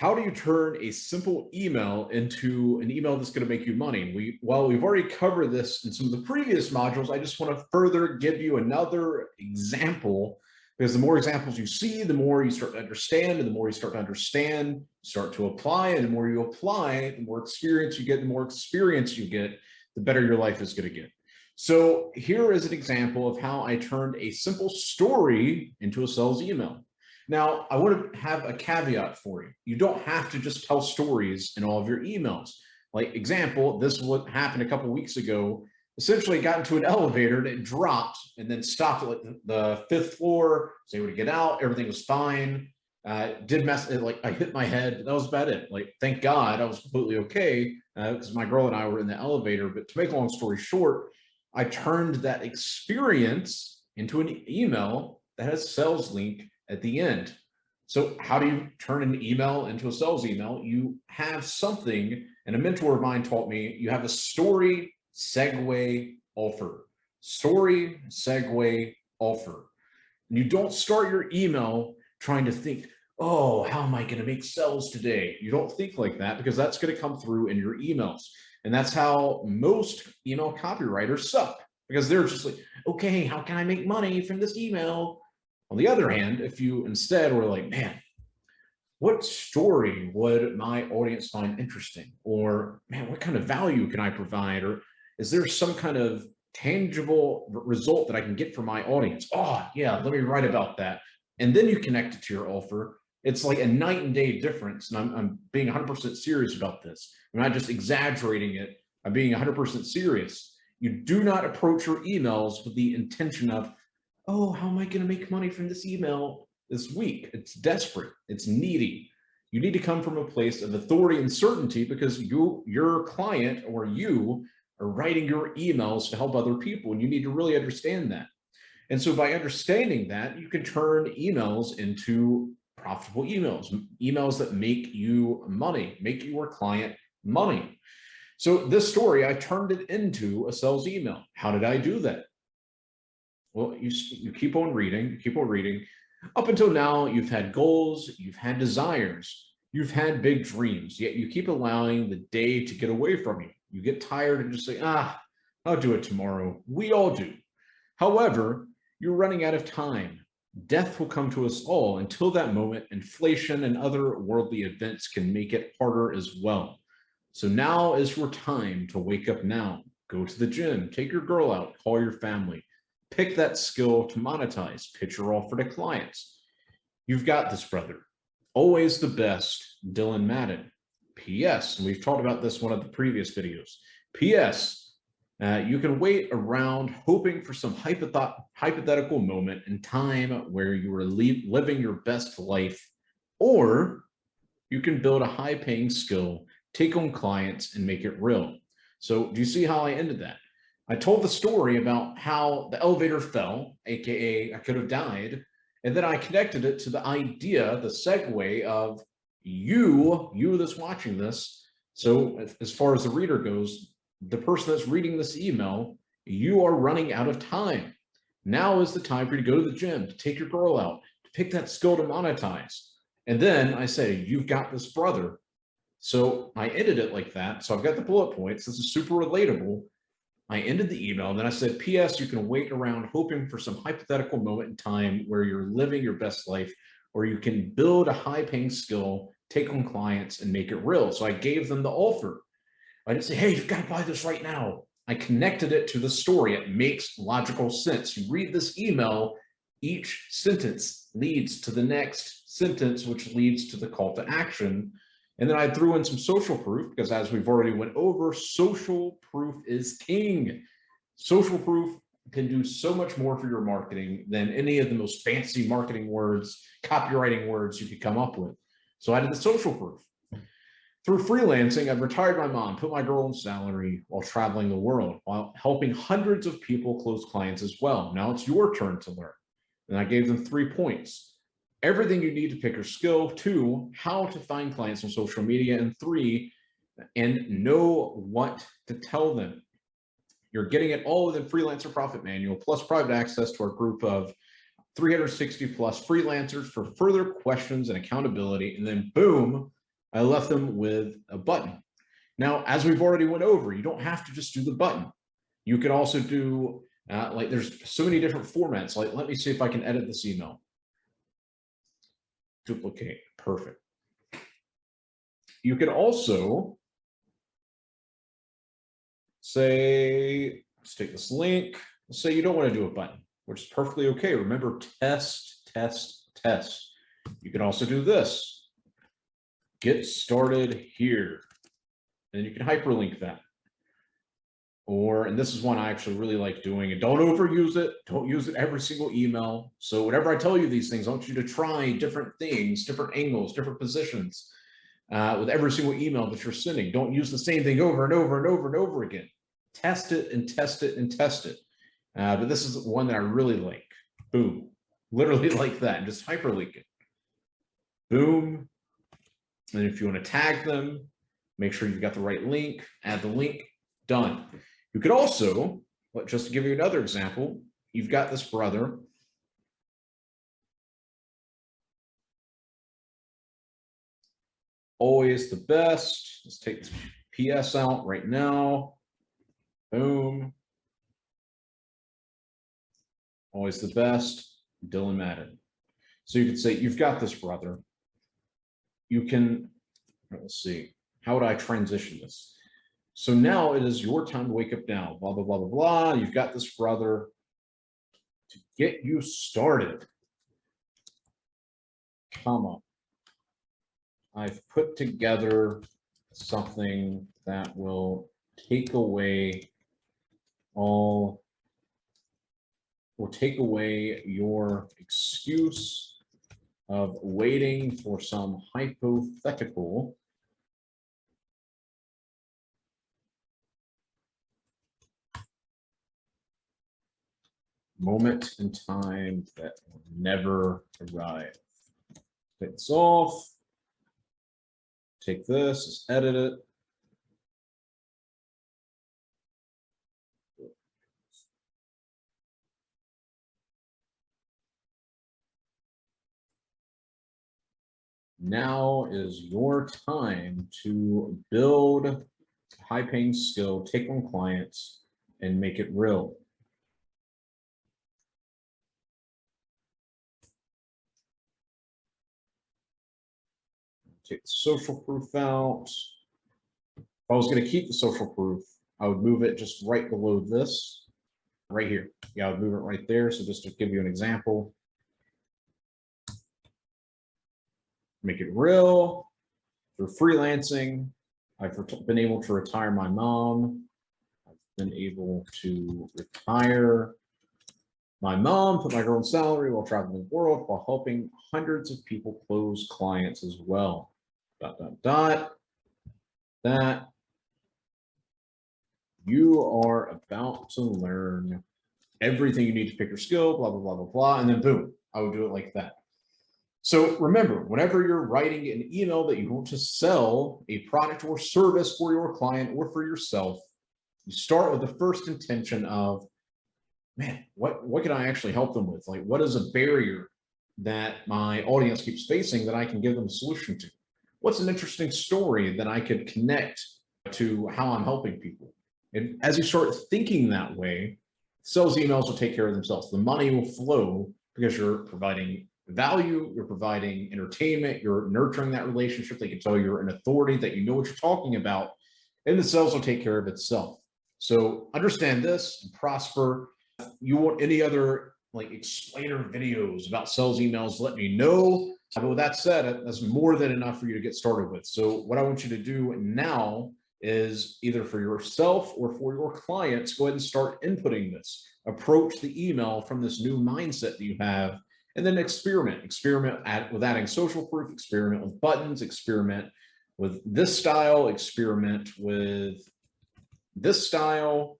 How do you turn a simple email into an email that's going to make you money? While we've already covered this in some of the previous modules, I just want to further give you another example, because the more examples you see, the more you start to understand, and the more you start to understand, you start to apply, and the more you apply, the more experience you get, the better your life is going to get. So here is an example of how I turned a simple story into a sales email. Now, I want to have a caveat for you. You don't have to just tell stories in all of your emails. Like example, this is what happened a couple of weeks ago. Essentially got into an elevator and it dropped and then stopped at like the 5th floor. Was able to get out. Everything was fine. Did mess, like I hit my head. That was about it. Like, thank God I was completely okay because my girl and I were in the elevator. But to make a long story short, I turned that experience into an email that has a sales link at the end. So how do you turn an email into a sales email? You have something, and a mentor of mine taught me, you have a story, segue, offer. Story, segue, offer. And you don't start your email trying to think, oh, how am I going to make sales today? You don't think like that, because that's going to come through in your emails. And that's how most email copywriters suck, because they're just like, okay, how can I make money from this email? On the other hand, if you instead were like, man, what story would my audience find interesting? Or, man, what kind of value can I provide? Or is there some kind of tangible result that I can get from my audience? Oh, yeah, let me write about that. And then you connect it to your offer. It's like a night and day difference. And I'm being 100% serious about this. I'm not just exaggerating it. I'm being 100% serious. You do not approach your emails with the intention of, oh, how am I going to make money from this email this week? It's desperate. It's needy. You need to come from a place of authority and certainty, because your client or you are writing your emails to help other people, and you need to really understand that. And so by understanding that, you can turn emails into profitable emails, emails that make you money, make your client money. So this story, I turned it into a sales email. How did I do that? Well, you keep on reading, Up until now, you've had goals, you've had desires, you've had big dreams, yet you keep allowing the day to get away from you. You get tired and just say, I'll do it tomorrow. We all do. However, you're running out of time. Death will come to us all. Until that moment, inflation and other worldly events can make it harder as well. So now is your time to wake up now. Go to the gym, take your girl out, call your family. Pick that skill to monetize, pitch your offer to clients. You've got this, brother. Always the best, Dylan Madden. P.S. And we've talked about this in one of the previous videos. P.S. You can wait around hoping for some hypothetical moment in time where you are living your best life, or you can build a high-paying skill, take on clients, and make it real. So do you see how I ended that? I told the story about how the elevator fell, aka I could have died, and then I connected it to the idea, the segue of you that's watching this. So as far as the reader goes, the person that's reading this email, you are running out of time. Now is the time for you to go to the gym, to take your girl out, to pick that skill to monetize. And then I say, you've got this, brother. So I ended it like that. So I've got the bullet points. This is super relatable. I ended the email, and then I said, P.S. You can wait around hoping for some hypothetical moment in time where you're living your best life, or you can build a high-paying skill, take on clients, and make it real. So I gave them the offer. I didn't say, hey, you've got to buy this right now. I connected it to the story. It makes logical sense. You read this email, each sentence leads to the next sentence, which leads to the call to action. And then I threw in some social proof, because as we've already went over, social proof is king. Social proof can do so much more for your marketing than any of the most fancy marketing words, copywriting words you could come up with. So I did the social proof. Through freelancing, I've retired my mom, put my girl on salary while traveling the world, while helping hundreds of people close clients as well. Now it's your turn to learn. And I gave them 3 points. Everything you need to pick your skill. 2, how to find clients on social media. And 3, and know what to tell them. You're getting it all within Freelancer Profit Manual, plus private access to our group of 360 plus freelancers for further questions and accountability. And then boom, I left them with a button. Now, as we've already went over, you don't have to just do the button. You could also do, like there's so many different formats. Like, let me see if I can edit this email. Duplicate, perfect. You could also say, let's take this link. Let's say you don't want to do a button, which is perfectly okay. Remember, test, test, test. You can also do this. Get started here. And you can hyperlink that. Or, and this is one I actually really like doing, and don't overuse it. Don't use it every single email. So whenever I tell you these things, I want you to try different things, different angles, different positions with every single email that you're sending. Don't use the same thing over and over and over and over again. Test it and test it and test it. But this is one that I really like. Boom. Literally like that. And just hyperlink it. Boom. And if you want to tag them, make sure you've got the right link, add the link, done. You could also, just to give you another example, you've got this brother. Always the best. Let's take this PS out right now. Boom. Always the best, Dylan Madden. So you could say, you've got this brother. You can, let's see, how would I transition this? So now it is your time to wake up now, blah, blah, blah, blah, blah. You've got this brother to get you started. Come on. I've put together something that will take away your excuse of waiting for some hypothetical moment in time that will never arrive. Take this off. Take this, just edit it. Now is your time to build a high-paying skill, take on clients, and make it real. Take the social proof out. If I was going to keep the social proof, I would move it just right below this, right here. Yeah, I would move it right there. So just to give you an example, make it real. Through freelancing, I've been able to retire my mom. I've been able to retire my mom, put my girl in salary while traveling the world, while helping hundreds of people close clients as well. ... That you are about to learn everything you need to pick your skill, blah, blah, blah, blah, blah, and then boom, I would do it like that. So remember, whenever you're writing an email that you want to sell a product or service for your client or for yourself, you start with the first intention of, man, what can I actually help them with? Like, what is a barrier that my audience keeps facing that I can give them a solution to? What's an interesting story that I could connect to how I'm helping people? And as you start thinking that way, sales emails will take care of themselves. The money will flow because you're providing value, you're providing entertainment, you're nurturing that relationship. They can tell you're an authority, that you know what you're talking about, and the sales will take care of itself. So understand this and prosper. You want any other like explainer videos about sales emails, let me know. But with that said, that's more than enough for you to get started with. So what I want you to do now is either for yourself or for your clients, go ahead and start inputting this. Approach the email from this new mindset that you have, and then experiment with adding social proof, experiment with buttons, experiment with this style, experiment with this style,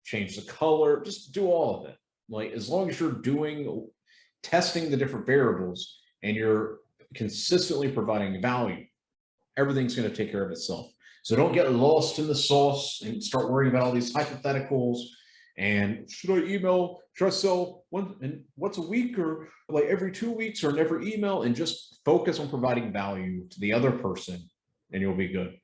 change the color, just do all of it. Like, as long as you're testing the different variables and you're consistently providing value, everything's going to take care of itself. So don't get lost in the sauce and start worrying about all these hypotheticals. And should I email, should I sell once a week or like every 2 weeks or never email, and just focus on providing value to the other person and you'll be good.